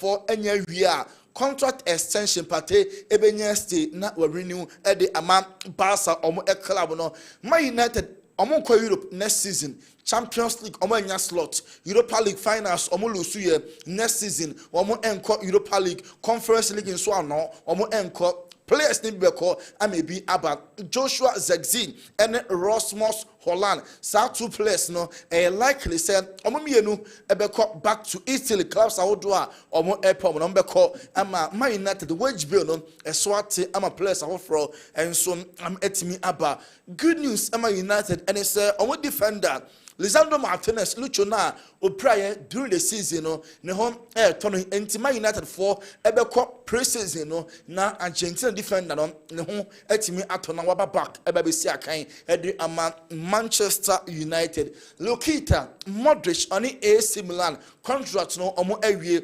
for enya wia contract extension party ebenya stay na we renew e de ama Barca omo e club no. Man United omo kwa Europe next season. Champions League omo enya slot, Europa League finals omo lose year next season, omo enko Europa League, Conference League in so ano omo enko. Players need be called and maybe about Joshua Zexin and Rasmus Holland. So 2 players no likely said omomienu ebeko back to Italy clubs awodua omo airport no be call ama Man United wage bill no eswate ama players awofro and so am etimi aba. Good news ama United and it's omo defender Lisandro Martinez Lucho na prior during the season no ne home turn Man United for ebeko pre-season no na Argentina defender no ne ho etimi atona waba back eba be si akan edi ama Manchester United. Lokita Modric on AC Milan contract no omo awie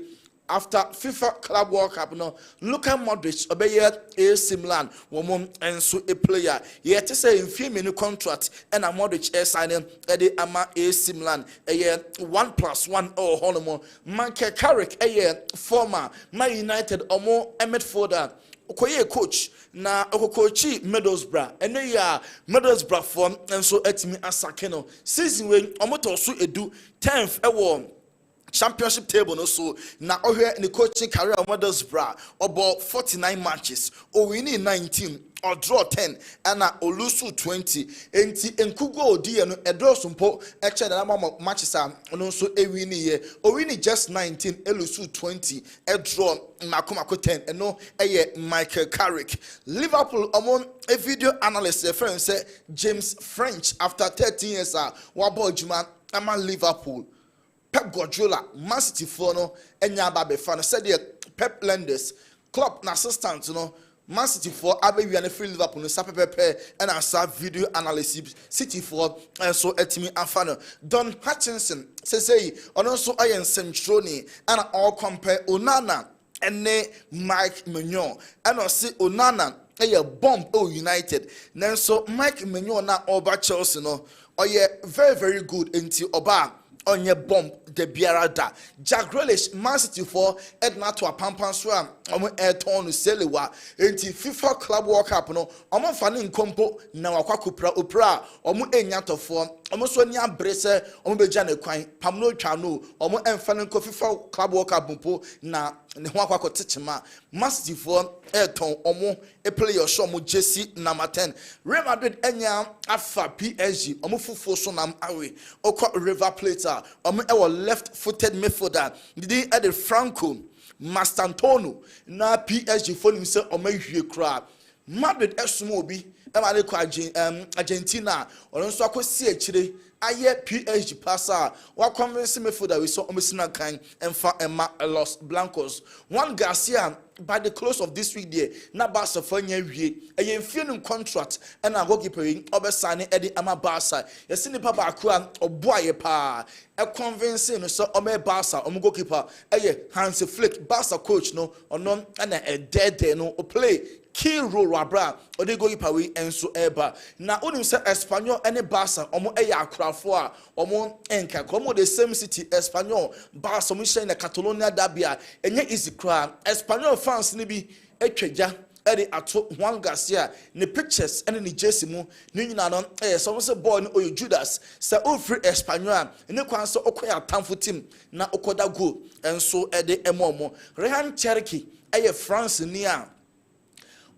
after FIFA Club World Cup no. Luka Modric obeye AC Milan woman enso a player yet say in few minute contract and a Modric signing edi ama AC Milan a year 1+1 or honomo Manke Carrick a year former Man United omo midfielder okoye coach na okokochi Middlesbrough ene ya Middlesbrough form enso etimi asake no season we omo to so edu 10th ewo championship table no so na ohwe ni coaching career of Middlesbrough about 49 matches o win 19 or draw 10 and olusu 20 enti enkugo odi no edroso mpo eche na matches no so e win ye o win just 19 elusu 20 e draw makomako 10 no eye Michael Carrick. Liverpool among a video analyst a friend say James French after 13 years wabo juma ama Liverpool Pep Guardiola, Man City for no, enya babe fan said the Pep lenders, club na assistant no, Man City for abe we and free Liverpool no sapepepe and I video analysis City for and so etimi afano. Don Hutchinson say on also iron Centroni and all compare Onana and Mike Mignon and I see Onana a bomb United. Then so Mike Mignon na over Chelsea no, or yeah very good into Oba. On your bomb the biarada Jack Grealish Man City for Edna to a pampan swam omo airton selewa enti FIFA Club World Cup no omo fane nkompo na wakwakopra opra omo enyato for omo so nya brese omo beja ne kwan pamno twa no omo emfane nko FIFA Club World Cup mpo na ne ho akwakotichema Man City for airton omo a player show omo Jesse number 10 Real Madrid enya afa PSG omo fufu so nam awe okwa River Plate our left-footed midfielder did at the Franco Mastantono na PSG for himself or make you cry. Madrid Esmobi Argentina or also I could see actually aye PSG passer what convince me for that we saw Omesina kind and for Los Blancos. One Garcia by the close of this week there na Barca for a feeling contract and a goalkeeper over signing Eddie Ama Barca. You see the papa akua or boy pa a convincing so Ome Barca goalkeeper Hansi Flick Barca coach no or non and a dead no or play key role rabra or they go ipawe and so eba na unim say Espanyol any Barca omo eya akrafo a omo enka komo the same city Espanyol Barca omo shine na Catalonia derby a enye easy cry Espanyol fans ni bi etwaja eri ato Juan Garcia ne pictures ene ni jersey mu ni nyina no so say boy no oyo Judas say o free Espanyol ne kwan so okoya tamfo team na okoda goal enso ede emomo Rehan Cherki France ni a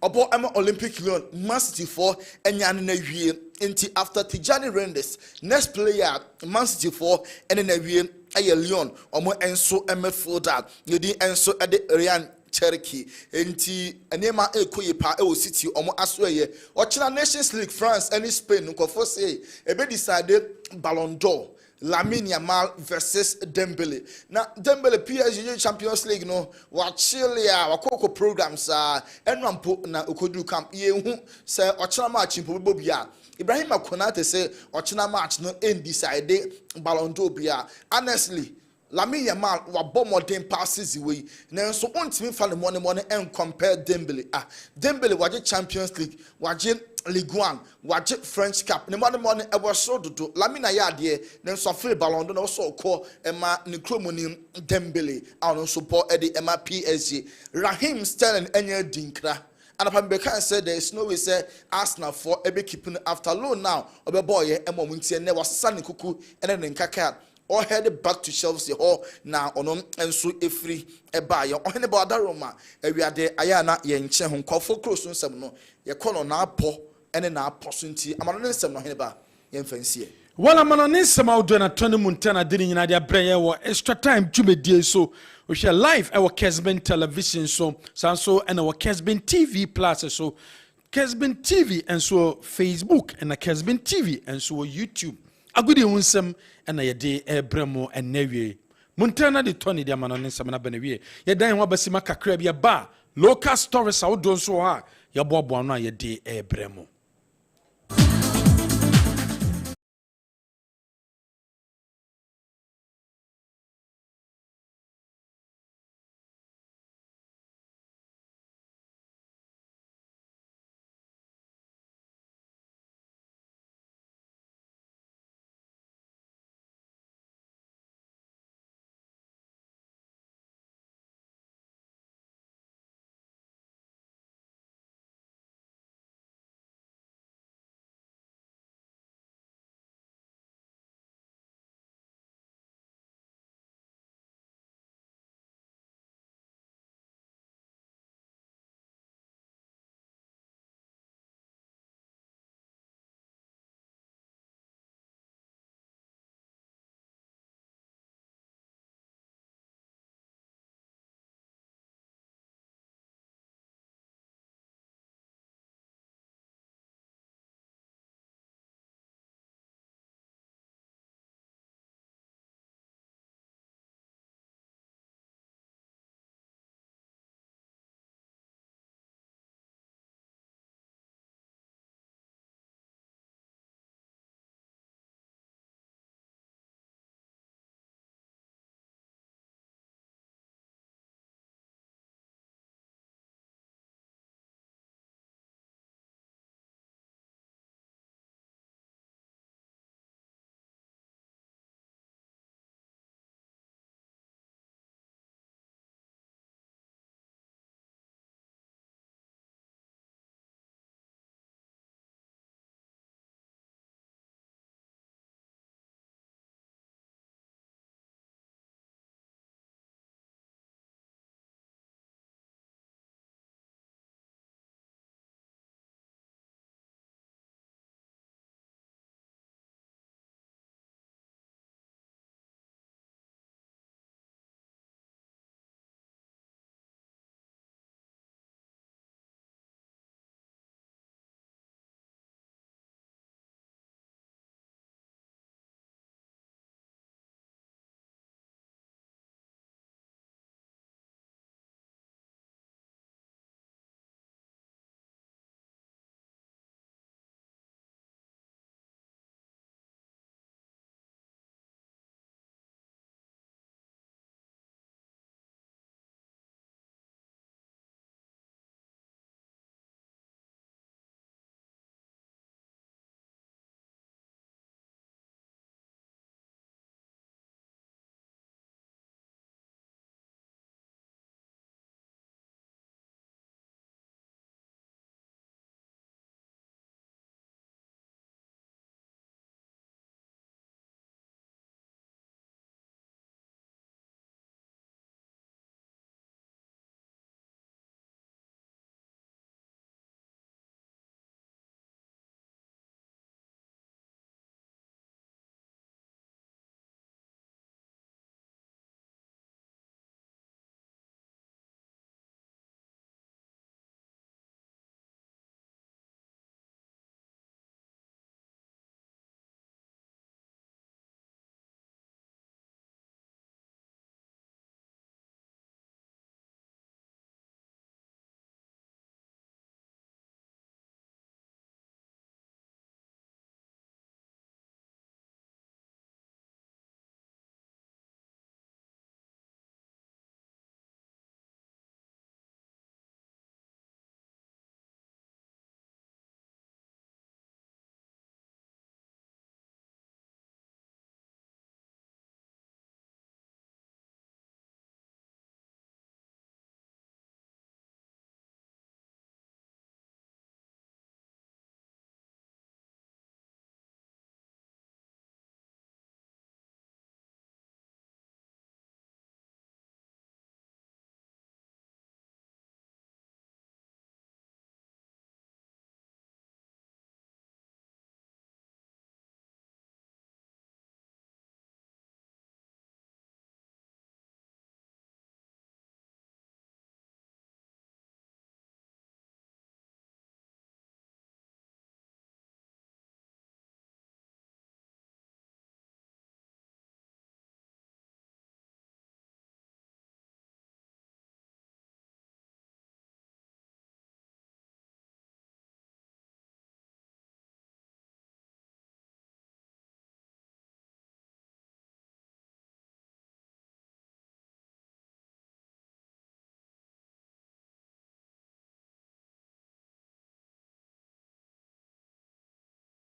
Obo ama Olympic Lyon Man City for enyane na wie enti after Tijani Renders next player Man City for ene na wie aye Lyon omo enso midfielder yedi enso ade Ryan Cherky enti enema ekoye pa e o City omo asoye ochina Nations League France and Spain nkofo say ebe decide Ballon d'Or Lamine Yamal versus Dembele. Now Dembele PSG Champions League no wa chilia wa koko programs enrampo na okodu camp ye hu say ochina match mpo bobia Ibrahima Konate say ochina match no end decide Ballon d'Or bia honestly Lamine Yamal wabɔ mmɔden passes wei nanso ontimi fa ne money and compare Dembele Dembele wagye Champions League wagye Ligue 1 wagye French Cup ne money ɛwɔ so dodo Lamine ayɛ adeɛ nanso afei Ballon d'Or na ɔsɔ ɔkɔ ɛma ne kurom ni Dembele a ɔno nso bɔ ɛde ɛma PSG Raheem Sterling ɛnyɛ dinkra. And upon Bekan said there is no way say Arsenal for every keeping after loan now or boy and moment and never sunny cuckoo and then kaka or headed back to Chelsea or now on and so a free a buyer or any border Roma we are there ayana yen chen call for close on some no ye call on our po and then our opportunity I'm on some no heba yen fancy. Well, I'm on this some out doing Tony Montana didn't in idea prayer or extra time to be so we share live our Kessben television so and our Kessben TV plus so Kessben TV and so Facebook and a Kessben TV and so YouTube. A good unsem and a day Bremo and Nevi. Montana the Tony the man on this samana benevi. Ye dying wabasima kakrabia bar local stories out don't so hard. Ya bob one ye day Bremo.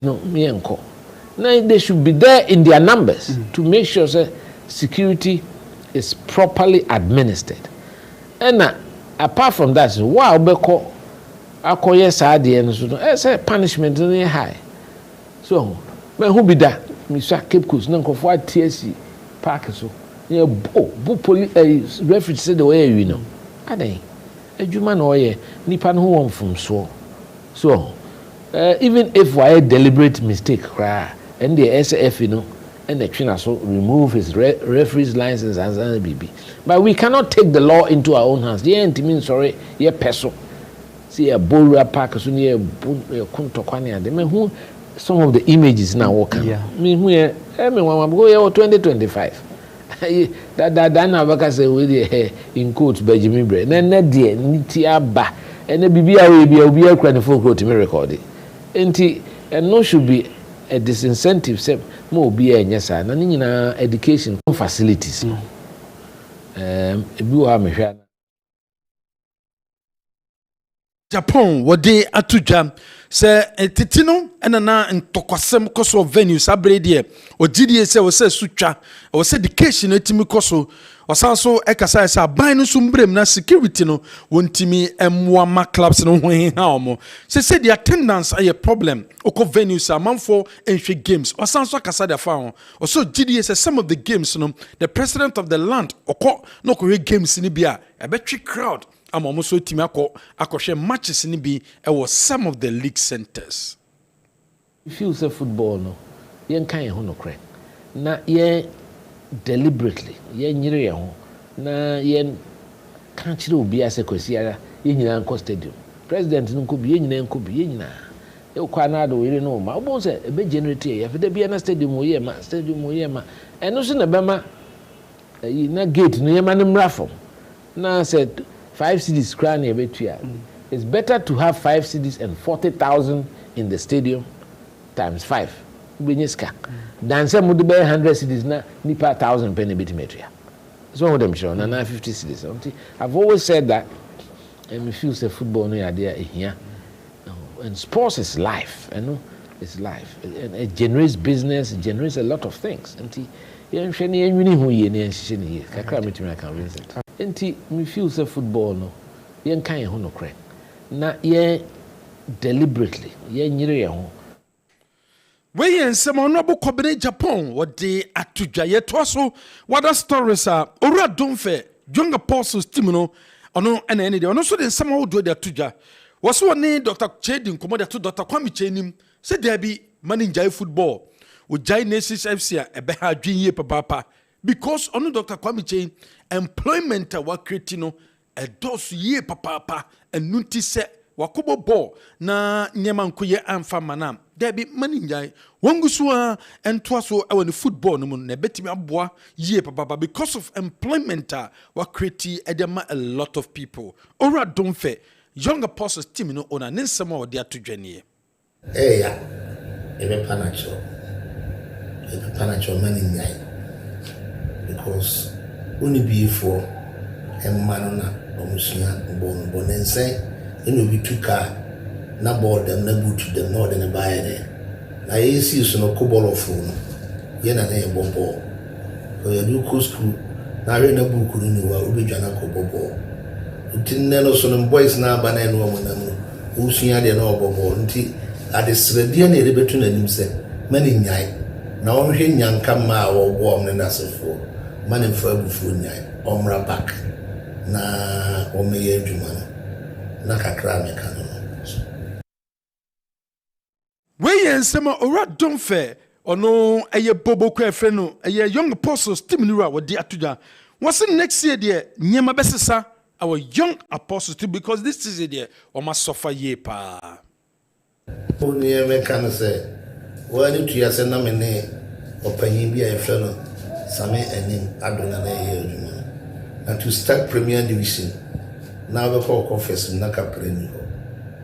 No, me enko. Now they should be there in their numbers to make sure that security is properly administered. And apart from that, wow, beko akoye saade no so say punishment no high. So, but who be that? Mr. Cape Coast na nkofo TSC park so. Yeah, police referee said the way you know. Adan. Adwuma na oye nipa no ho from so. So, even if we a deliberate mistake, and the SF, and the trainer so remove his referee's license as an BB. But we cannot take the law into our own hands. Yeah, it means sorry, yeah, peso. See a bull park, so near Kuntokwani. They mean who some of the images now walking. Yeah. Me who everyone go here 2025. That now work say with in quotes Benjamin Bray. Then that dear Nitiaba and the BBI will be a credit for quote me recording. And no should be a disincentive say more be a yes and education facilities. Japan wode atudwa se tetino enana ntokwasem koso venues abrede ogidie se wo se sutwa wo se education etimi koso osanso ekasa se aban no so mbrem na security no wontimi emwa clubs no ho ha omo se the attendance are a problem oko venues amanfo enhwe games osanso akasa da fa ho oso gidie se some of the games no the president of the land oko no ko games ni bia ebetwe crowd Amo so timi akɔhwɛ matches ni bi ɛwɔ some of the league centers. If you say football no, yen kan ye ho no kre. Na yen deliberately, yen nyire ye ho. Na yen kan chire obi ase kwasiara, yen nyina nko stadium. President no nko bi, yen nyina nko bi, yen nyina. E kwa na do yire no ma. Obo say e be generate ye, fe da bia na stadium wo ye ma, stadium wo ye ma. Eno so na be ma na gate no ye ma no mrafo. Na said 5 cities crown here. It's better to have 5 cities and 40,000 in the stadium times 5. Benyeska. Than some would be 100 cities na nipa 1,000 penny bitimetria. Some of them sure na 50 cities. I've always said that, and if you say football no idea here, and sports is life. You know, it's life. And it generates business. It generates a lot of things. And you Enti me feel say football no yen kan ho no kre na yen deliberately yen nyire ye ho we yen sem ono bokobere Japan wode atudwa ye to so wada stories a owura domfe young apostles team no ono ena ene de ono so de sem wo do de atudwa wo so ne Dr. Chedi nkomo de to Dr. Kwame Chenim se there be manager football o jai Nations FC a ebe ha adwen ye papa because ono Dr. Kwame Chenim employment wa create no a dos ye papa and nunti se wakobo ball na nyema nkoye amfa manam there be money njai wongusu and twaso e won football no na betimi aboa ye papa because of employment wa create edema a lot of people ora don't fair young apostles team no ona nsema o de atodwane ya ebe panacho money njai because only be for a man or Muslim born and say, and we took na board them, na boot to them, more than a buyer there. I see you no cobble of phone, yen and a bobo. For your new coast crew, now in a book, will be Jana Cobobo. Until Nano son boys now, banana woman, who see I don't know bobo until at the Sredian between himself, many night. Now him young come out or warm and as a fool. Man in Fabu Funya, Omra back. Na Omeye Jumana. Nakakra mekano. We yen sema ora don't fair or no a bobo kwefreno a young apostles Timinura with the atuja. What's the next year dear Nyama Besesa our young apostles too because this is a dear or must suffer ye pa. Only a mechanic say, well, you to your namene or penny be a fellow. Same enim adona na ye and to start Premier Division now we call confess na ka premier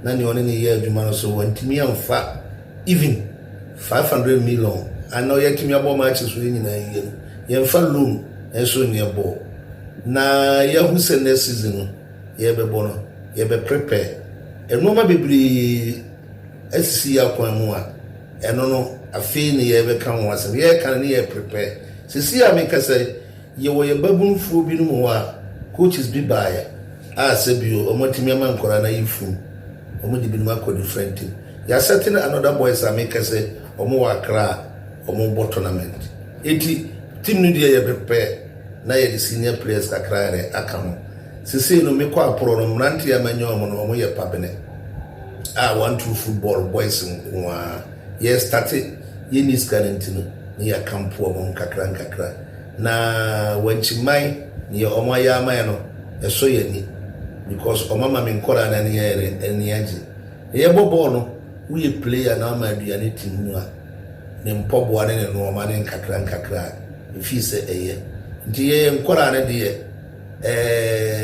na ni one ni ye adwuma so wantimi amfa even 500 million and now yet me abo matches we nyina ye mfa loan enso ni abo na ye hu se next season ye be bono ye be prepare enoma bebri asisi akwan mu a ɛno no afei ne yɛbɛka ho asɛm yɛka ne yɛ prepare sisi a meka sɛ yɛwɔ yɛ babunfuo bi no mu hɔ a coaches bi baeɛ a sɛ bio ɔmatumi ama nkɔra no yɛfum ɔmode binom akɔ different team yɛasɛte another boys a meka sɛ ɔmo wɔ Accra a ɔmo bɔ tournament enti team no deɛ yɛ prepare na yɛde senior players kakra yɛrɛ aka ho sisi no mekɔ aporo no mmerante amanya ɔmo no ɔmo yɛ pabene a one two football boys nko a yɛ starte yɛni sika no nti no ne yɛ kampo ɔmo nkakra na wanchiman ne yɛ ɔmo ayɛ aman no ɛsɔ yɛ ni because ɔmo ama me nkɔra na ne yɛrɛ ani agye yɛbɔ bɔɔl no woyɛ player na ama aduane team mu a ne mpɔboa ne nnoɔma ne nkakra ɛfii sɛ ɛyɛ nti yɛyɛ nkɔra ne deɛ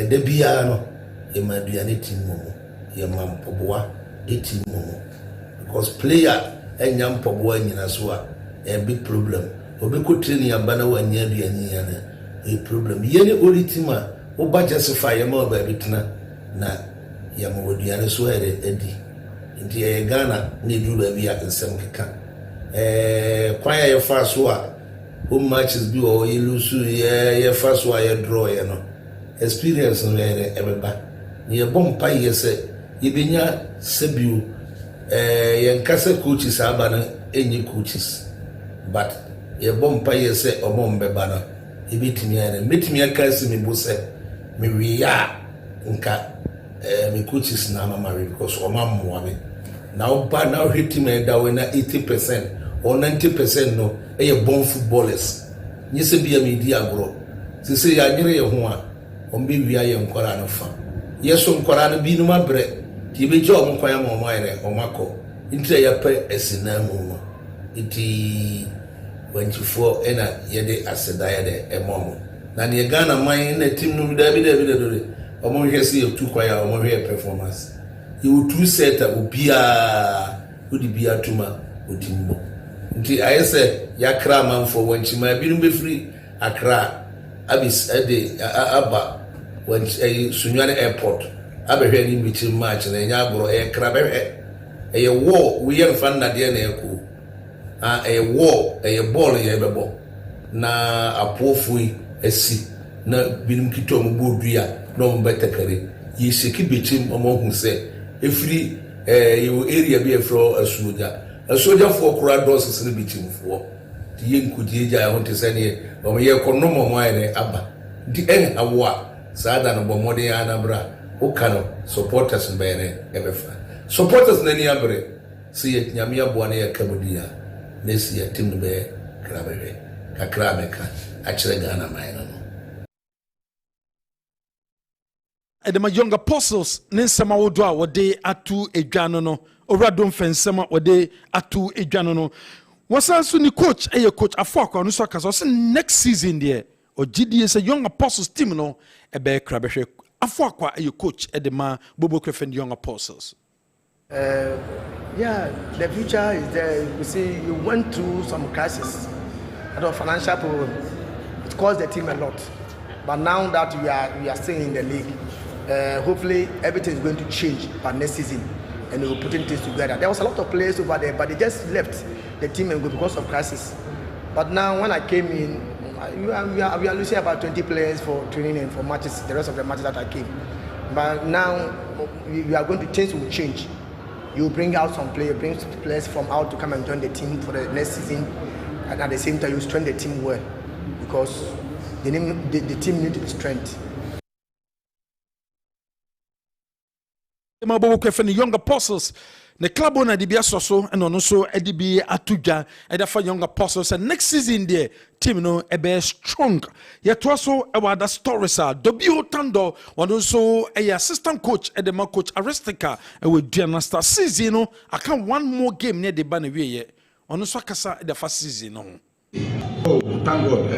da biara no yɛma aduane team mu yɛma mpɔboa team mu because player ɛnya mpɔboa nyina so a ɛyɛ big problem obɛkɔ training aba na wanya aduane ya na ɛyɛ problem yɛne ori team a woba justify yɛma ɔbaabi tena na yɛma aduane so ɛyɛ adi nti yɛyɛ Ghana ne duru baabi a nsɛm keka kwan a yɛfa so a home matches bi wɔ yɛ lose yɛfa so a yɛ draw yɛ no experience no yɛ ɛbɛba ne yɛbɔ mpa yɛ sɛ yɛbɛnya sɛbio yɛnkasa coaches aba no ɛnyɛ coaches but yɛbɔ mpa yɛ sɛ ɔmo mbɛba no yɛbɛtumi ayɛ no mɛtumi aka sɛ mebo sɛ mewie a nka me coaches na ama me because ɔma mmoa me na woba na wohwɛ team a ɛda wɔ na 80% or 90% no ɛyɛ born footballers nyɛ sɛ bia medi agorɔ sɛ yɛanyere yɛ ho a ɔmbɛwia yɛ nkɔraa no fa yɛso nkɔraa no binom abrɛ nti yɛbɛgya ɔmo kwan ama ɔmo ayerɛ ɔmo akɔ nti a yɛpɛ asinaa mu no nti wankyifoɔ ɛna yɛde aseda yɛde ɛma ɔmo na neɛ Ghana man na team no daabi ɔmo hwɛ sɛ yɛtu kwan a ɔmo hwɛ performance yɛwɔ two set a obiaa wode biaa tuma ɔtim bɔ nti ayɛ sɛ yɛakra amanfoɔ wankyima binom bɛfiri Accra aba Sunyane airport abɛhwɛ ne mbɛkyiri match na ɛnyɛ agorɔ ɛyɛ kra bɛhwɛ ɛyɛ wɔ woyɛ mfa nnadeɛ na ɛkɔ ɛyɛ wɔ ɛyɛ bɔɔl yɛbɛbɔ na apoofo yi asi na binom kita ɔmo bɔ dua na ɔmo bɛtɛkare yɛhyɛki bɛkyim ɔmo hu sɛ ɛfiri yɛwɔ area bi ɛfrɛ asogyafoɔ koraa dɔɔso sene bɛkyimfoɔ nti yɛnkɔgyie gya ɛho te sɛ neɛ ɔmo yɛkɔnom ɔmo ayɛ ne aba nti ɛnhawo a saa da no bɔ mmɔden anabra woka no supporters bɛyɛ ne ɛbɛfa supporters n'ani abere sɛ yɛ Nyame aboa ne yɛka mu di a na ɛsi yɛ tim no bɛyɛ kra bɛhwɛ kakra mɛka akyerɛ Ghana man no Edema young apostles ne nsɛm awodo a wɔde ato edwa no no owurado mfɛnsɛm a wɔde ato edwa no no wɔsan so ni coach coach Afoakwa no so aka so next season deɛ ogidie sɛ young apostles team no ɛbɛyɛ kra bɛhwɛ Afoakwa coach edema Bobo Krefend young apostles. Yeah, the future is there. You see, you went through some crisis, financial problem. It cost the team a lot, but now that we are still in the league. Hopefully everything is going to change by next season and we're putting things together. There was a lot of players over there, but they just left the team and go because of crisis. But now when I came in, we are losing about 20 players for training and for matches, the rest of the matches that I came. But now we are going to things will change. You bring out some players, bring players from out to come and join the team for the next season, and at the same time you strengthen the team well because the team needs strength. Bobo Krefend young apostles the club owner de bi asoso and ono so e de bi atudwa e da fa young apostles and next season there team no e be strong yet so e wa da stories a Dobio Tando ono so e assistant coach e de ma coach Aristica e we dua star season no aka one more game near the ba na wie ono so akasa e da fa season no. Oh, thank God.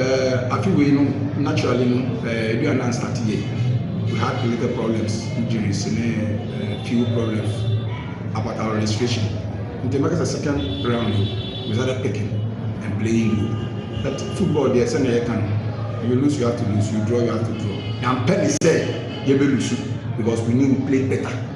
I feel we know naturally do an start here. We had little problems, injuries, and few problems about our registration. In the market, second round, we started picking and playing good. That football, there's an can. You lose, you have to lose. You draw, you have to draw. And Penny said, you will lose because we need to play better.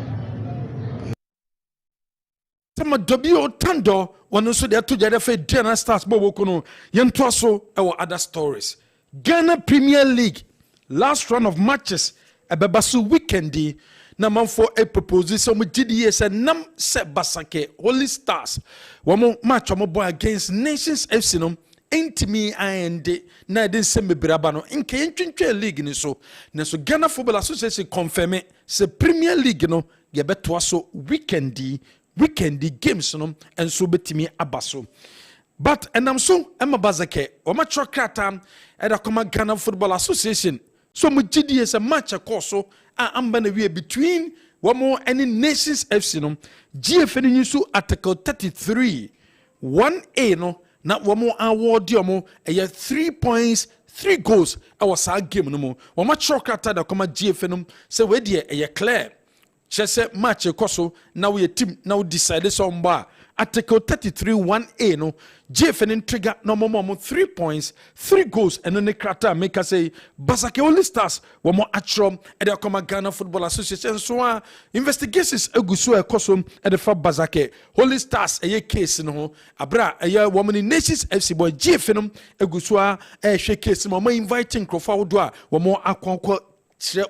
ama W Tando one so de to jade fe Ghana Stars bo kono yento so e other stories. Ghana Premier League last round of matches ebeba so weekendi na manfo a proposition mu GDA say nam se Basake Holy Stars womo match omo boy against Nations FC no intimi and na den se mebraba no nke yentwentwe league ni so na so Ghana Football Association confirm se Premier League no ye beto so weekendi games no enso betimi abaso but enam so ema Basake o ma trokrata e da koma Ghana Football Association so mu GDA se match a course so amba na we between one any Nations FC no GFN nso article 33 1A no na one award yomo 3 points 3 goals our sa game no mo one match krata da koma GFN no say we dey clear chese match ekoso na we team na we decide so mba article 33 1A no GFN trigger no more 3 points 3 goals and then the krata make us say Basake Holy Stars one more atrom and they come Ghana Football Association so investigations eguso ekoso and the fa Basake Holy Stars a case no abra a woman in Nations FC boy GFN eguso a case mo inviting crowd do one more akwanko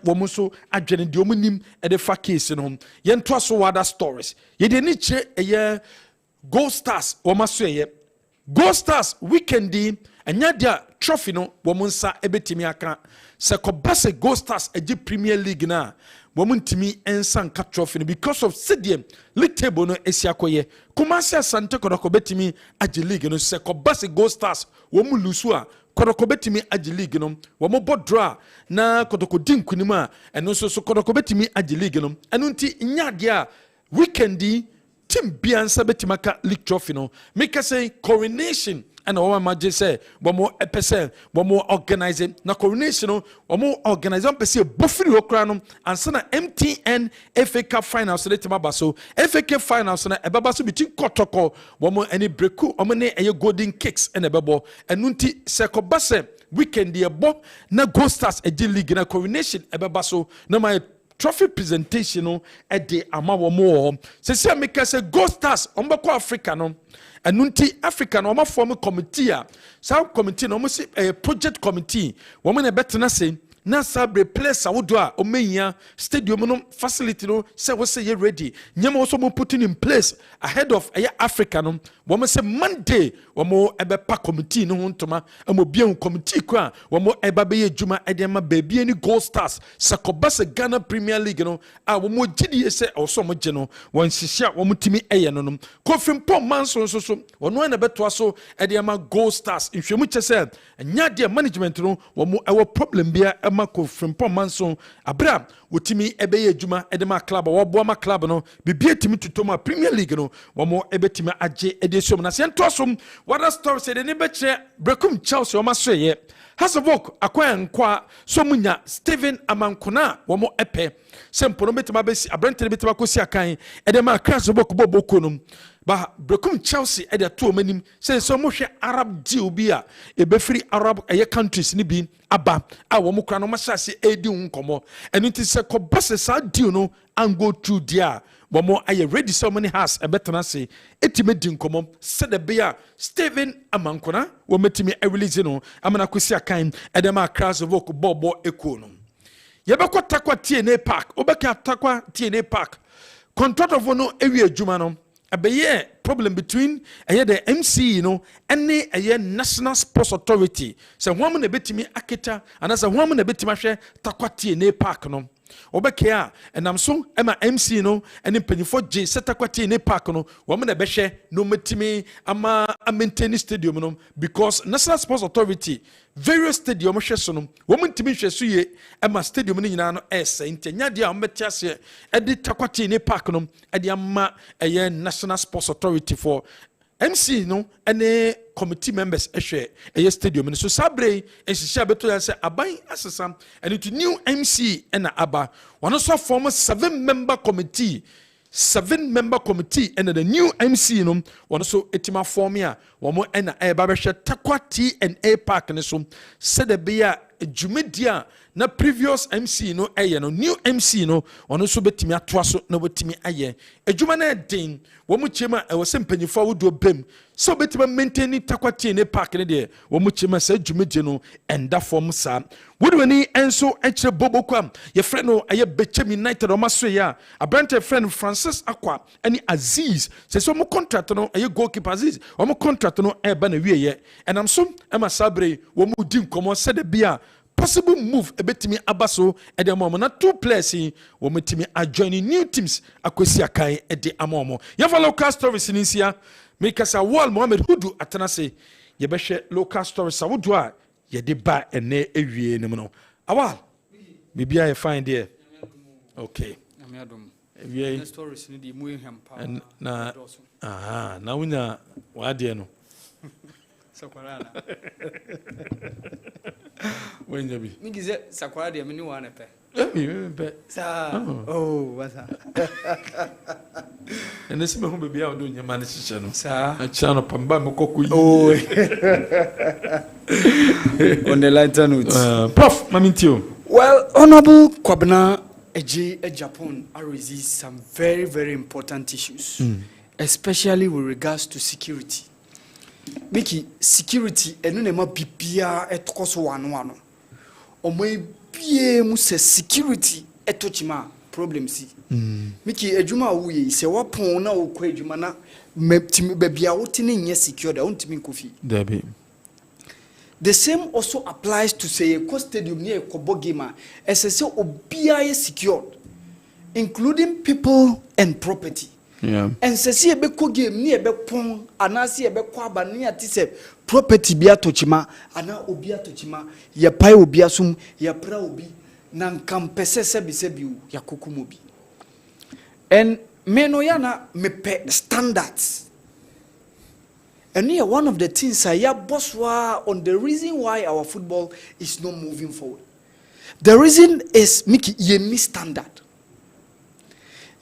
woman so adwene de omunim e de fa case no yento so other stories ye de ni kire Gold Stars womasoye Gold Stars weekendi anya dia trophy no womunsa ebetimi aka se kobase Gold Stars eji Premier League na womuntimi ensan ka trophy no because of sediem league table no esiakoye Kumasi Asante kodoko betimi aji league no se kobase Gold Stars womu lusu a kodoko betimi aji league no womo bodra na kodoko dinkunima eno so kodoko betimi aji league no eno nti nya dia weekendi team biansa betimaka league trophy no make say coronation and our magic say one more episode one more organizing na coronation no one more organizing pese bufiri okra no ansa na MTN FA Cup finals le tema baso FA Cup finals na ebaba so between Kotoko one more any breaku omo ne eye golden kicks and ebebo enunti se ko base weekend ye bo na Gold Stars eji league na coronation ebaba so na my trophy presentation no at the amawo mo se make say Gold Stars ombako Africa no enunti Africa no ma form committee a some committee no mo say project committee wo mo na betena say na sabre place awodo a omenya stadium no facility no say we say you ready nyama also mo putting in place ahead of Africa no wo mo say Monday wo mo ebepa committee no ntoma amo bia committee ko a wo mo eba be adwuma edema baby any Gold Stars sakobase Ghana Premier League no a wo mo gidi say also mo je no won hihia wo mo timi eye no no Kofimpo manso so wono na beto so edema Gold Stars nhwemu chese nya de management no wo mo ewo problem bia mako Frimpong manso abra wotimi ebeye adwuma edema club wo boama club no bibie timi tutoma Premier League no wo mo ebetimi age edesium na se ntosom what story say ne be kire brekum Chelsea o masoye Hasabok akwankwa so munya Steven Amankona wo mo epe sempo no betima besi abrante betima kosi akan edema Hasabok boboko no ba brekum Chelsea ede to manim say so mo hwe Arab deal bi a ebefiri Arab countries ni bi aba a wo mo kra no mashase edi nkomo eno nti se ko base sa deal no and go through there wo mo aye ready so many has ebetena say etime di nkomo se de be a Steven Amankona wo metimi release no amana kosi akan edema Hasabok bobo eko no yebekwa takwa TNA Park obeka takwa TNA Park contract of no ewi adwuma no abeye problem between the MC and the National Sports Authority. So one na betimi aketa and as a woman na betimi hwe takwati ne park no. Obekea and am so ema MC and mpanyifo J setakwati ne park no woman na behwe no metimi ama maintain stadium no because National Sports Authority various stadium hwe so no woman timi hwe so ye ema stadium no nyina no ese ntenya dia ometiase edi takwati ne park no edi ama National Sports Authority for MC and the committee members a stadium so sabre and she beto say aban asesam and it new MC and aba one also form 7-member committee and the new MC one also etima form here one more and a babesha takwa TNA Park and so said the beer jumedia na previous MC no ɛyɛ no new MC no ɔno nso bɛtumi atoa so na wɔtumi ayɛ adwuma no ɛden wɔn mu kyɛm a ɛwɔ sɛ mpanyinfoɔ ahodoɔ bɛm sɛ wɔbɛtumi maintain takwatie ne park ne deɛ wɔn mu kyɛm a sɛ dwumadie no ɛnda fam saa wɔde wani nso ɛkyerɛ boboko a yɛfrɛ no ɛyɛ Bɛkyɛm United ɔmo aso yɛ a aberante yɛfrɛ no Francis Akwa ɛne Aziz sɛ sɛ ɔmo contract no ɛyɛ goalkeeper Aziz ɔmo contract no ɛɛba na wieyɛ ɛnam so ɛma saa bere wɔn mu di nkɔmɔ sɛde bi a possible move ebetimi aba so ɛde ama ɔmo na 2 players yi wɔn timi adjoin new teams akwesi akan ɛde ama ɔmo yɛfa local stories ni nsia mekasa wall Mohammed Hudu atena se yɛbɛhwɛ local stories awodo a yɛde ba ɛnɛ ewie ne mu no awal bibia yɛ fine there okay ewie stories ni di mu eham pa na na wunya wadeɛ no sakwara na when you be me gize sakwara de me ni wa na pe sa what's that and this me hu be bia odo nyama ne hyehyɛ no sa a chano pamba me kokoyi on the lighter note prof mamintio well honorable Kwabena Eji Japan are raising some very very important issues especially with regards to security. Miki security enu ne ma bibia etokoso wano omo bie mu se security etochima problem si Miki ejuma wuye se wapon na okwa ejuma na bebia wotini nye secure da wontimi nkofi dabi. The same also applies to say a stadium near Kobo Gamer as a obia is secured including people and property. Yeah. And say a beko game near Bepon, and I see a bequaba near Tise property bia tochima, and now obia tochima, ya pai obiasum, ya pra obi, nan campese sebisebu, ya kukumubi. And menoyana mepe standards. And here one of the things I boss on the reason why our football is not moving forward. The reason is Mickey Yemi standard.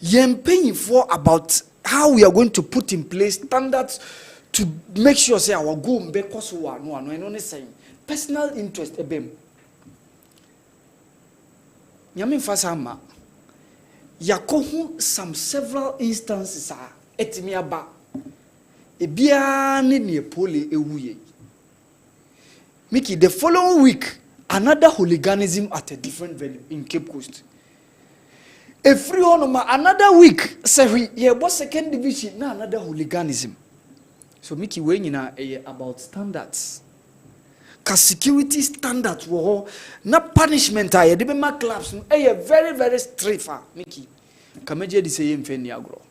You're paying for about how we are going to put in place standards to make sure say our goal because no and only saying personal interest ebem. Nyame fasama yakohu some several instances are etimi aba ebia ne pole ewuye. Mickey the following week another hooliganism at a different venue in Cape Coast. Every another week, say we second division, na another hooliganism. So Mickey Wayne about standards. Cause security standards wo na punishment I de be ma clubs very very strict Mickey. Kameje di say mfeni agro.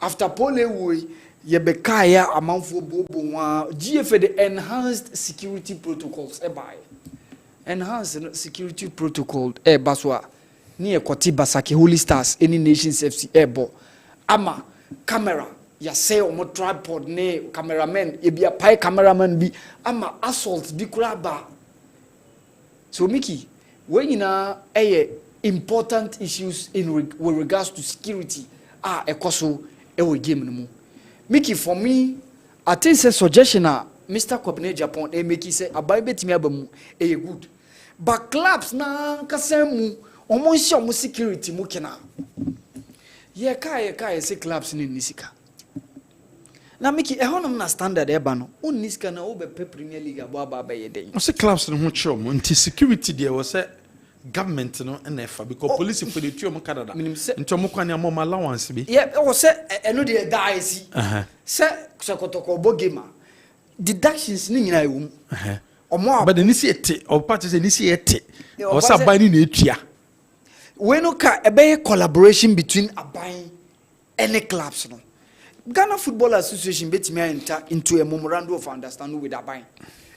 After pole we ye be kaya amanfo bobo wa GFA the enhanced security protocols enhanced security protocol baswa ni ekoti basaki Holy Stars any nations FC airbo ama camera ya say omo tripod ne cameraman e bia pai cameraman bi ama assault bi kuraba. So Mickey when you na important issues with regards to security ekoso ewo game no mu. Mickey for me I think say suggestion Mr. Kwabena Japan make say abai betimi abamu good but clubs na kasemu omo security mu kena ye kai say clubs ni nisika na Mickey ehonum na standard eba no on nisika na wo be Premier League aba ye den o say clubs no ho chom nti security there was say government no efa because police for the two of Canada nti omo kwan am allowance bi o say eno de die si say kotoko bogema deductions ni nyina ewu omo but the nisi ete or party say nisi ete o say ban ni etua we no ka ebe collaboration between Aban and the clubs no Ghana Football Association betimi enter into a memorandum of understanding with Aban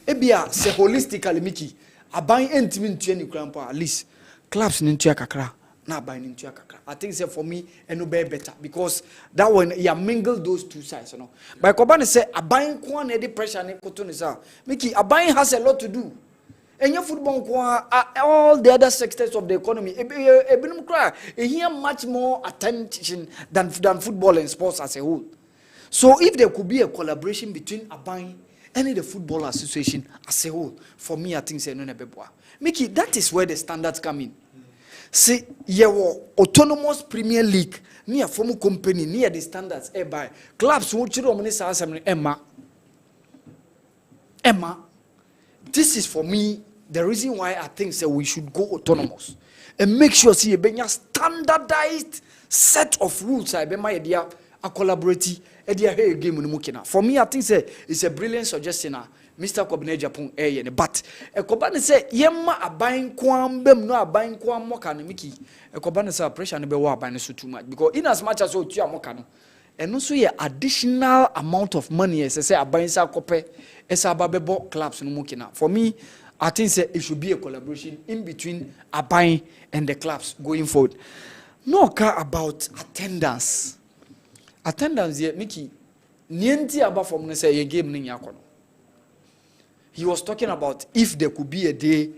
ebia say holistically Mickey Aban entimi ntua ni krampo at least clubs ni ntua kakra na Aban ni ntua kakra. I think say for me eno be better because that one you mingle those two sides no by Kobane say Aban ko na the pressure ni koto ni sa Mickey Aban has a lot to do. And your football, all the other sectors of the economy, here much more attention than football and sports as a whole. So if there could be a collaboration between Aban and the Football Association as a whole, for me, I think say no nebeboa. Mickey, that is where the standards come in. See, your autonomous Premier League near former company near the standards by clubs which you Emma. This is for me the reason why I think that we should go autonomous and make sure see a standardized set of rules. I be my idea a collaborative idea here game in for me I think say it's a brilliant suggestion. Mr. Kobne Japan but a Kobane say yemma a buying kwam bem no a buying kwam mokano miki a Kobane say pressure no be wa buying so too much because in as much as you mokano and also ye additional amount of money as say a buying sa kope as a babebo clubs no mukina. For me I think say it should be a collaboration in between a buying and the clubs going forward. No care about attendance here Mickey nienti aba from say ye game ni yakono. He was talking about if there could be a day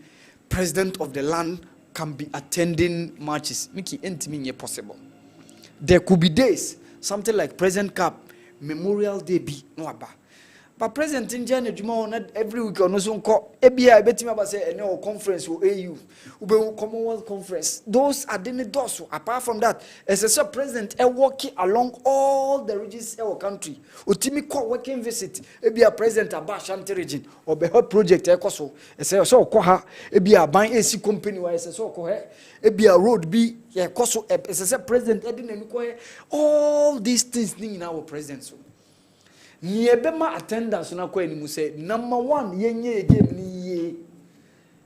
president of the land can be attending matches. Mickey, ain't possible. There could be days, something like President Cup, Memorial Day be no aba. But President in January, not every week on no call. ABI, I bet him about say no conference or AU, Ube Commonwealth Conference. Those are the doors. Apart from that, as a president, I walking along all the regions of our country. Utimi call working visit. ABI president about Shanti region or be her project. Ekoso. As I saw koha. ABI buying AC company. Why as I saw koha. ABI road be Ekoso. As a president, I didn't all these things in our president. Niebema attendance na kwa ni say number 1 yenye game ni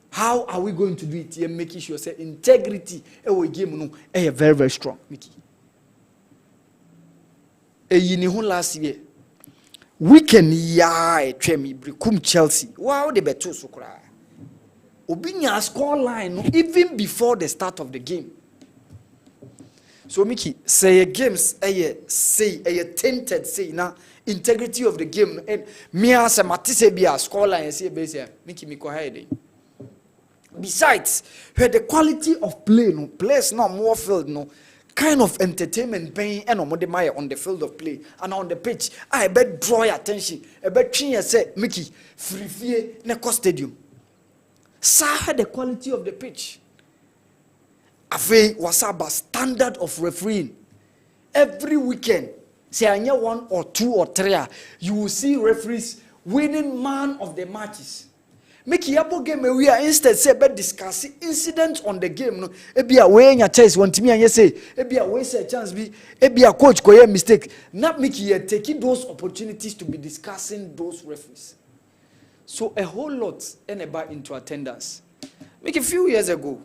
how are we going to do it? You making sure say integrity e game no e very very strong Mickey. E yini ho last year weekend ya e twemi brikum Chelsea. Wow the beto so kra. Obinya score line no, even before the start of the game. So Mickey say games say tainted say na integrity of the game and me as a matise be a score line say base Mickey Miko hide. Besides, where the quality of play no place no more field no kind of entertainment paying and on the field of play and on the pitch I bet draw your attention I bet chin say Mickey free Neko Stadium. Sa the quality of the pitch. Afe wasaba standard of refereeing. Every weekend, say anya 1 or 2 or 3, you will see referees winning man of the matches. Make yabo game we are instead say be discuss incidents on the game no. Ebi a way nya chance want me anya say ebi a way say chance be ebi a coach koye mistake. Not make you taking those opportunities to be discussing those referees. So a whole lot about into attendance. Make a few years ago.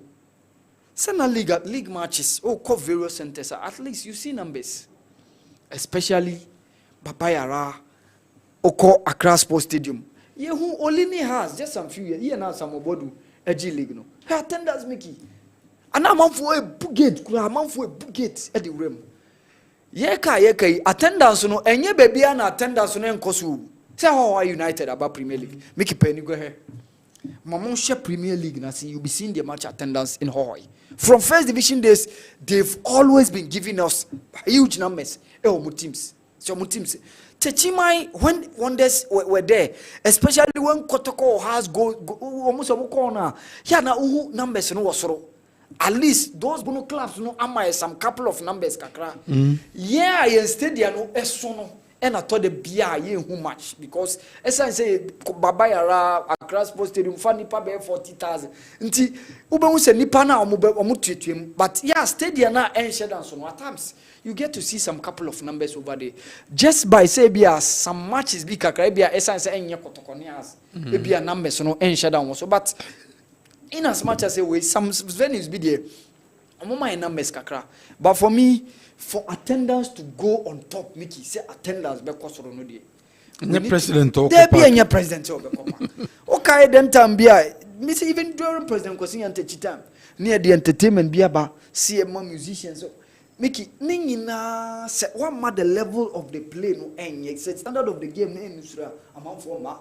Send a league matches, call various centers. At least you see numbers, especially Papayara, call Accra Sports Stadium. Yeah, who only has just some few years. Here now some obodu G League no. Her attendance Mickey. And I'm on for a buget. I'm on for a buget at the rim. Yeka attendance no. Enye baby an attendance no enkosu. Say how are United about Premier League. Mickey Penny go ahead. Mamon share Premier League na see you be seeing the match attendance in Hawaii. From first division days, they've always been giving us huge numbers. Teams. So teams. Techimai when wonders were there, especially when Kotoko has go almost a corner. Yeah, na numbers no wasoro. At least those bono clubs no am some couple of numbers kakra. Yeah, instead no esono. And I thought the BIA who much because as I say Babayara Accra Sports Stadium fan nipa be 40,000. Nti ube se nipa na omu twetuem but yeah stadium na enshare dan so no at times you get to see some couple of numbers over there just by say bia some matches be kakra bia as I say enye kotokone as e bia numbers no enshare dan so but in as much as say some venues be there omo my numbers kakra but for me for attendance to go on top, Mickey say attendance be kosoro no dey. The president or there be any president or be come. Okay, then time be me say even during president Kwasi Ntachi time near the entertainment be about CM musicians. So Mickey ningina say one ma the level of the play no enye say standard of the game no enusura amount for ma.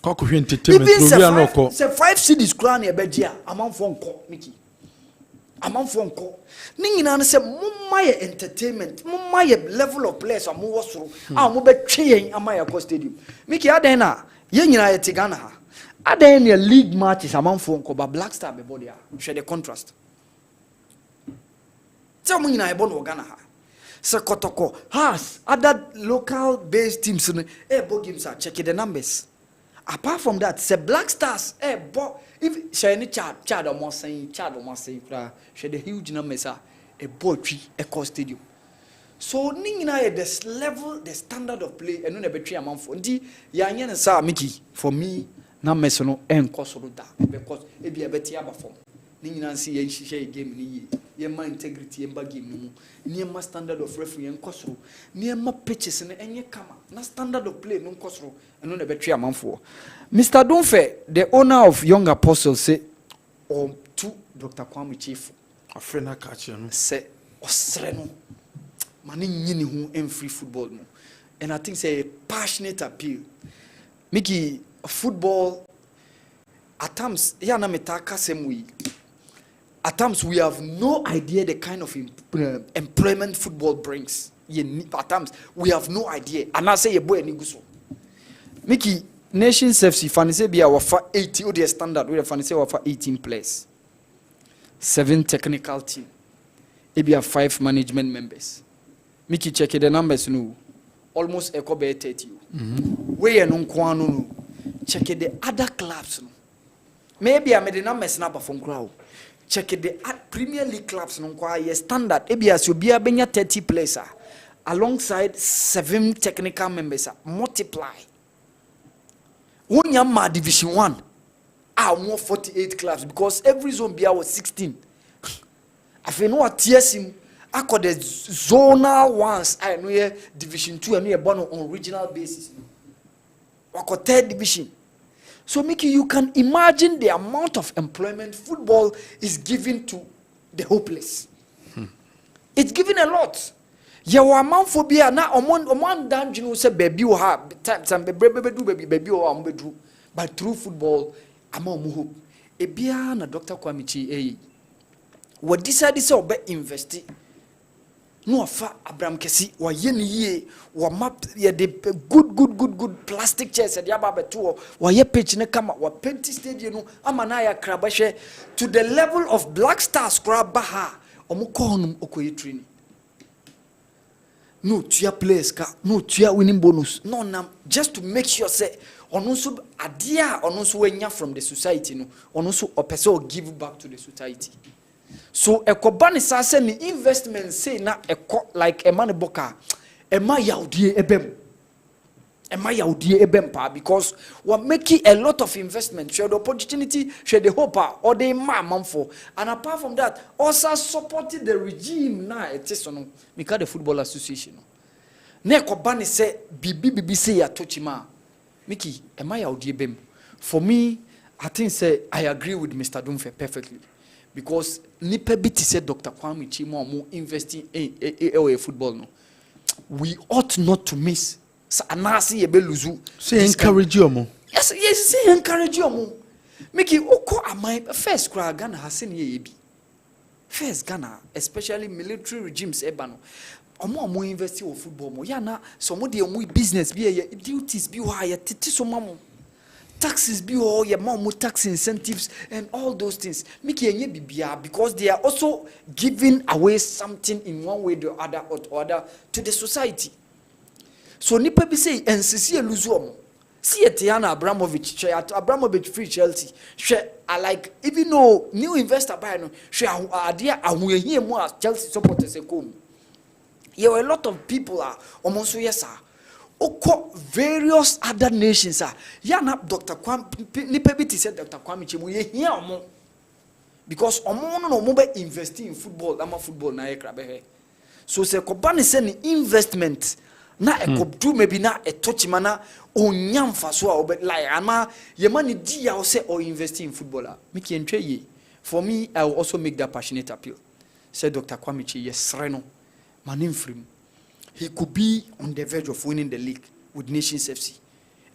Koko entertainment even say 5 cities crown e be dia amount for nko Mickey. Amount for nko. Ningina say mumma ye entertainment, mumma ye level of players amu wasoro, amu be twe yen amaya ko stadium. Miki aden na ye nyina ye tigana ha. Are there any league matches among phone call but Black Star before there? Share the contrast. Tell me na ebon Ghana ha. So Kotoko has other local based teams games are checking the numbers. Apart from that, say Black Stars if share any child or more saying share the huge numbers are a boy tree a cost stadium. So ningina this level, the standard of play and no betray amount for ndi yanya sa Mickey for me na mesono en kosoro da because e be beti aba form ningina see yen share game ni ye ma integrity en ba game mu ni ma standard of referee en kosoro ni ma pitches ne enye kama na standard of play no kosoro and no betray amount for Mr. Dunfe, the owner of Young Apostles, say to Dr. Kwame Chief a friend I catch you say osreno mani nyini hu en free football no. And I think say a passionate appeal. Mickey football at times yana metaka same way. At times we have no idea the kind of employment football brings. At times we have no idea. And I say a boy ni guso. Mickey Nations FC fanise be our 80 or the standard we fanise our 18 players. 7 technical team. It be 5 management members. Mickey check the numbers no. Almost a cobe 30. We no kwano no. Check the other clubs no. Maybe I made the numbers snap from crowd. Check the Premier League clubs no kwa ye standard. Ebi as you be a benya 30 players alongside 7 technical members multiply. When you are Division 1, I want 48 clubs because every zone be was 16. I know what TSM I call the zonal ones. I know Division 2 and we are born on regional basis. I call 3rd division. So Mickey, you can imagine the amount of employment football is giving to the hopeless. It's giving a lot. Your amount for beer now on down you know say baby will have time baby or do but through football among hope. A beer na Dr. Kwame what decided so be invest no fa Abraham Kesi wa yeni ye wa map ye the good plastic chairs at yaba tour wa ye pitch ne kama wa penti stadium no amana ya krabashe to the level of Black Stars crab baha omukonum okoye training. No tia players ka no tia winning bonus no nam just to make sure say onoso adia onoso wenya from the society no onoso opese give back to the society. So ekobani sa say ni investment say na eko like a man boka ema yaudie ebem pa because we're making a lot of investment share the opportunity share the hope or the man for and apart from that also supporting the regime na it is no make the football association na ekobani say bibi say ya tochima Mickey ema yaudie ebem. For me I think say I agree with Mr. Dunfe perfectly. Because nipa biti said Dr. Kwame Chimo mo investing in football no. We ought not to miss. Sa anasi ebe luzu. Say encourage you mo. Yes, say encourage you mo. Make it oko amai first kra Ghana hasen ye bi. First Ghana, especially military regimes ebano. Omo invest in football mo. Ya na some of the business be ye duties be wa ya titi so mamo. Taxes be all your mom tax incentives and all those things. Because they are also giving away something in one way or other to the society. So nipa be say NCC luzuomo. See Tiana Abramovich free Chelsea. I like even though new investor buy no idea here more Chelsea supporters come. There were a lot of people are almost yes sir. Oko various other nations are yana Dr. Kwame nipa biti said Dr. Kwame Chimo ye here omo because omo no mo be investing in football ama football na ekrabe so se ko bani say ni investment na ekobdu maybe na etochima na onyamfa so a obe like ama ye mani di ya say or investing in footballer make entwe ye. For me I will also make that passionate appeal. Say Dr. Kwame Chimo yes reno manim free. He could be on the verge of winning the league with Nations FC.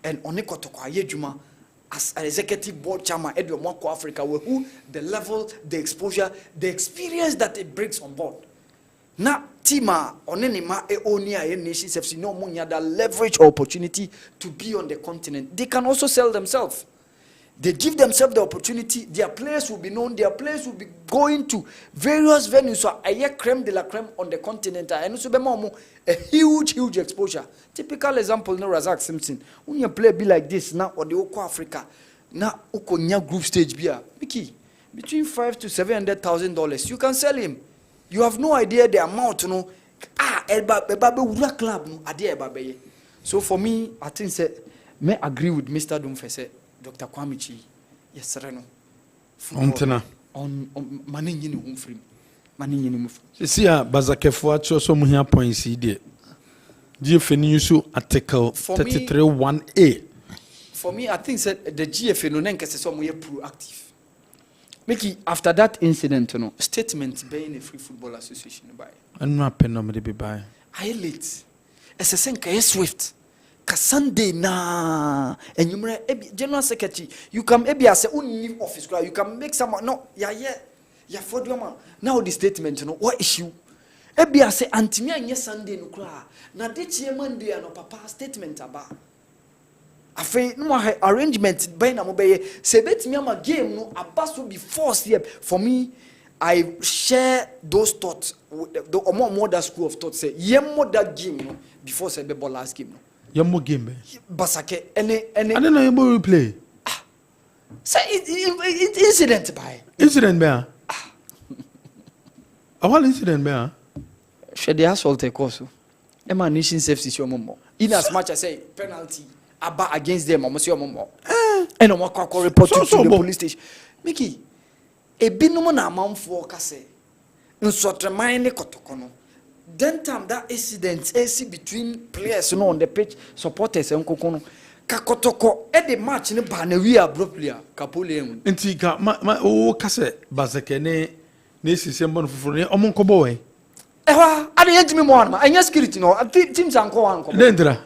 And Onekotoko Ayejuma, as an executive board chairman, Edward Moko Africa, who the level, the exposure, the experience that it brings on board. Na Tima, Onenima, Eonia, Nations FC, no money, that leverage or opportunity to be on the continent. They can also sell themselves. They give themselves the opportunity. Their players will be known. Their players will be going to various venues. So a year creme de la creme on the continent. And also a huge exposure. Typical example, no Razak Simpson. When you play be like this now, or the Oko Africa, now Oko Nya group stage beer, Mickey, between $500,000 to $700,000, you can sell him. You have no idea the amount, you know. Eba club no ade eba beye. So for me, I think say may agree with Mr. Dumfe say Dr. Kwamichi, yes, Reno. On money in home free. Money in home free. See, Bazakefo actually so many points here. GFN use article 33(1)(a). For me, I think that the GFN no nenke say some way proactive. Mickey, after that incident, you know, statement being a free football association by. I'm not paying nobody be by. I late. As a senka swift. Ka Sunday na and you general secretary you come ebi as a new office you can make some no ya for the man now the statement you know what issue ebi as a antimi anye Sunday no kra na de chie Monday no papa statement aba afi no arrangement by na mo be se betimi ama game no aba so be force here for me. I share those thoughts with the more that school of thought say more that game no before say be last game no. Your more game, Basake, any. I don't know you replay. Say it incident by incident bear. A whole incident bear. Should the assault take also? Emma nation safety your mom. In as much as say penalty about against them, almost your mom. And no more report to the police station. Mickey, a binum na amount for Casse. In sort of mine kotokono. Then time that incident AC between players you know on the pitch supporters and kokono kakotoko at the match ne ba na we abruptly kapole Nti ka ma o kase bazeke ne sisem bon fufuru ne omon ko boy ehwa ade yentimi mo anma anya security no teams anko anko dendra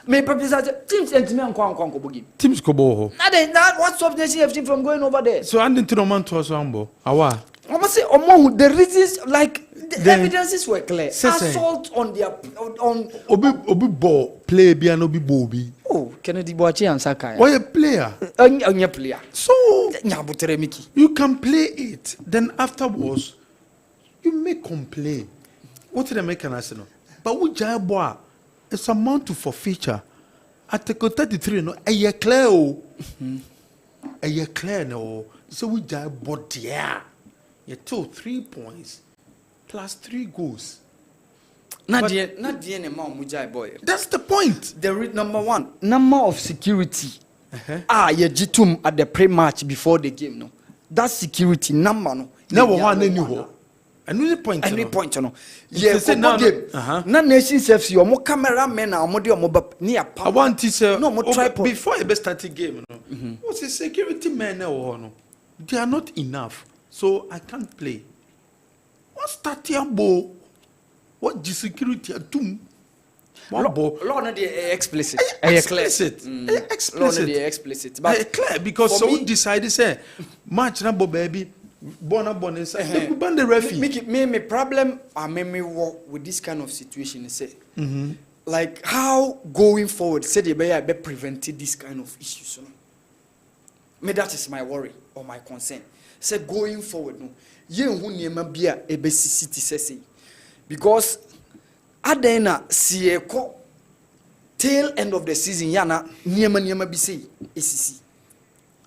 me purpose teams yentimi anko bogi teams ko bo ho na what's up the CFC from going over there so and into no man to so ambo awa almost say the reasons like the evidences were clear. Assault on their on obi ball play bi and obi bobi. Oh, Kennedy Boachi and Saka. Why a player? Onye player. So nyabutere Miki. You can play it. Then afterwards, you may complain. What did I make an arsenal? But we boy, it's amount to forfeiture. Article 33 no a year clear a year clear no. So we boy there. You took 3 points. Plus 3 goals. Not the amount mujai boy. That's the point. Number one, number of security. Ye jitum at the pre-match before the game no. That security number no. Never one anymore. Any point. Any point no. Yeah, say no game. Na nation safety your cameramen na omode omoba near power. I want to say no more tripod before you start the game no. What's the security men no? They are not enough. So I can't play. Start your ball. What the security at two? Law not the explicit. Explicit. Explicit. But clear because so we decided say match number baby. Born inside. We ban the referee. Me problem I me with this kind of situation is say like how going forward say they be prevented this kind of issues. Me that is my worry or my concern. Say going forward no. Yen hu niema bia ebesisi ti sese because adena sieko tail end of the season yana niema bi sei esisi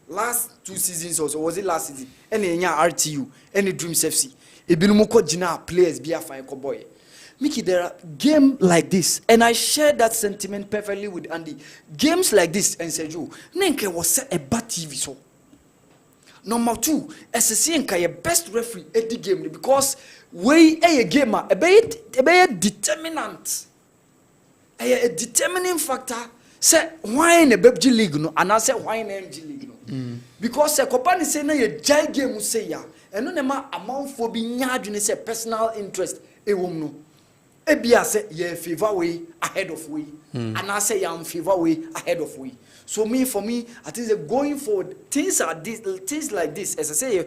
last 2 seasons also was it last season any nya RTU any Dreams FC ebinum ko gina players bia fan ko boy Mickey there are game like this and I share that sentiment perfectly with Andy games like this and Sergio nenke was a bad TV so. Number 2, SSC and your best referee at the game because we a gamer a determinant a determining factor say why in a BG league no and I say why in MG league no because a company say na ye jai game say ya and no ma amount for be nyadwene say personal interest e wom no e bia say ye favor way ahead of way and I say ya favor way ahead of way. So for me, I think that going forward, things like this, as I say you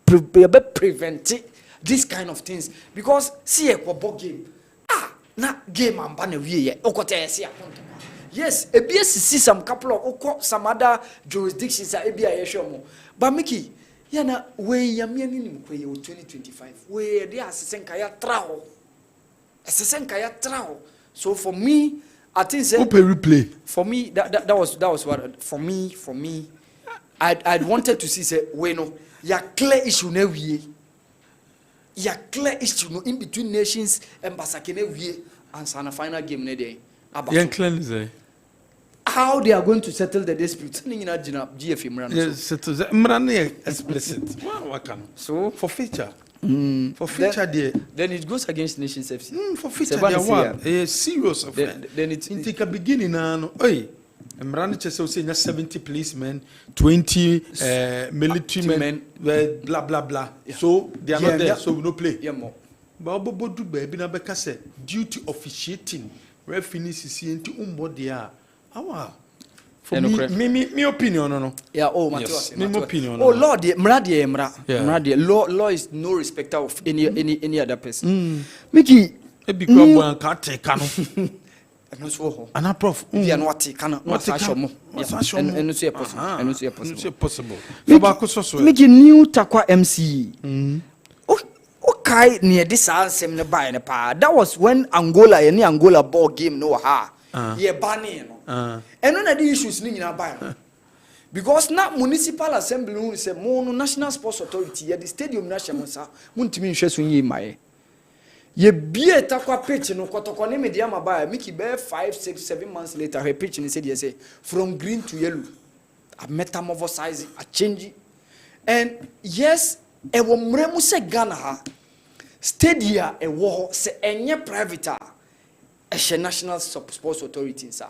be prevent this kind of things because see a football game. Na game and ban we ye. Okote see a Yes, ebia see some couple of some other jurisdictions are ebia yeshomo. But Mickey, yana we yamiani ni mkwe 2025. We they asesenka ya traho. Asesenka ya traho. So for me, I think say replay. For me that was what for me I'd wanted to see say we no ya clear issue na wie. Ya clear issue no in between nations and basakene wie and sana final game na dey. How they are going to settle the dispute? Yes, settle the explicit. So for future. For future then it goes against nations FC. For future a serious offense. Then it's in the beginning oi. Mrani chese say 70 policemen, 20 military men, blah blah blah. Yeah. So they are not there, so we no play. Yeah, more. But do baby na beka say duty officiating referee CC into there. For me opinion no. Yeah, yes. Me opinion. Oh Lord, mradi law is no respecter of any other person. Mickey e bi kwa bo anka take no. No so ana prof bia no ate kana no asho mo. And so possible. And so possible. So ba ko so Mickey new takwa MC. Okay, near this ansem ne buy ne pa. That was when Angola ball game no ha. Yeah, banning no. And none of the issues ni nyina buy. Because now municipal assembly no say mo no national sports authority ya the stadium na hye mo sa muntimi nhwe so nyi mae. Ye bie takwa pitch no kotoko ne media mabaya Mickey be 5 6 7 months later her pitch ni said you say from green to yellow. A metamorphosize, a change. And yes, e wo mremu se Ghana ha stadia e wo se enye private a national sports authority sir.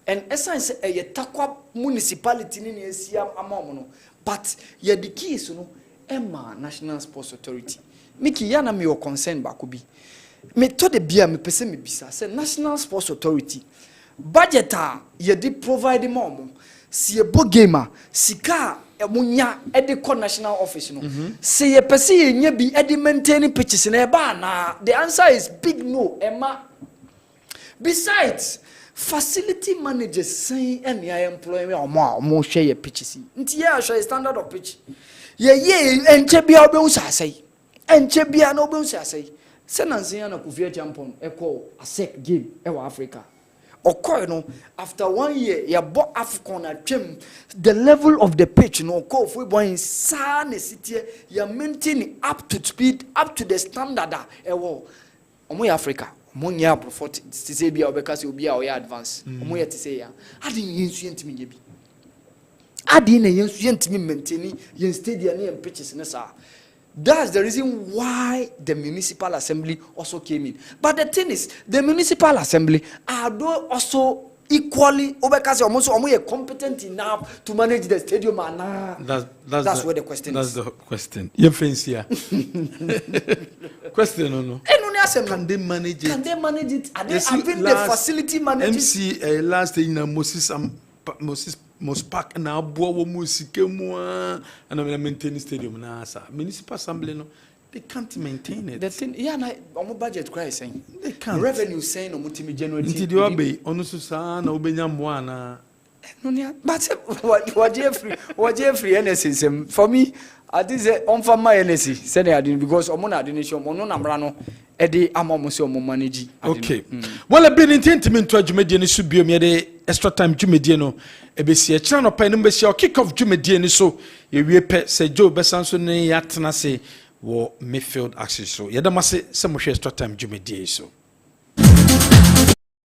And essence e takwa municipality ni esia amamu no, but ye the keys no Emma National Sports Authority. Mickey yana me your concern back bi. Me to the bia me pese me bisa say National Sports Authority budgeter ye di provide more si e bo gamer sika emunya e de national office no say ye pese ye nya bi e de maintain pitches na e ba na the answer is big no Emma. Besides facility managers say any employee omo share your pitches nti ye show standard of pitch ye enche bia obe say enche bia no obe say nansi ya na kufia champion eko asec game e wa Africa okoy no after 1 year ya bo Afcon atwem the level of the pitch no ko fu boy sa na city ya maintain up to speed up to the standard e wo omo ya Africa Monya before to say be obekasi obi a oya advance omo ye to say ya adin yensu yentimi nye bi adin na yensu yentimi maintain yen stadium na pitches na sa. That's the reason why the municipal assembly also came in. But the thing is, the municipal assembly are also equally obekasi almost competent enough to manage the stadium and that's where the question is. That's the question. Question no. Can they manage it? Can they manage it? Are they having the facility management? MC last in Moses Park na abo wo musike mu and I'm maintaining stadium na asa. Municipal assembly no they can't maintain it. The thing na omo budget cry saying. They can't. Revenue saying omo timi generate. Nti di obe onu so sa na obenya mo na. No nia but what Jeffrey NSC for me I think say on for my NSC say they are because omo na donation omo na mra no edi amomo se omo manage. Okay. Well be intentiment to adwumedie ne so biom ye de extra time dwumedie no ebesi e kira no pa no besi kick off dwumedie ne so ye wie pe se Joe besanso ne yatena se wo midfield axis so ye da mase se mo hwe extra time dwumedie so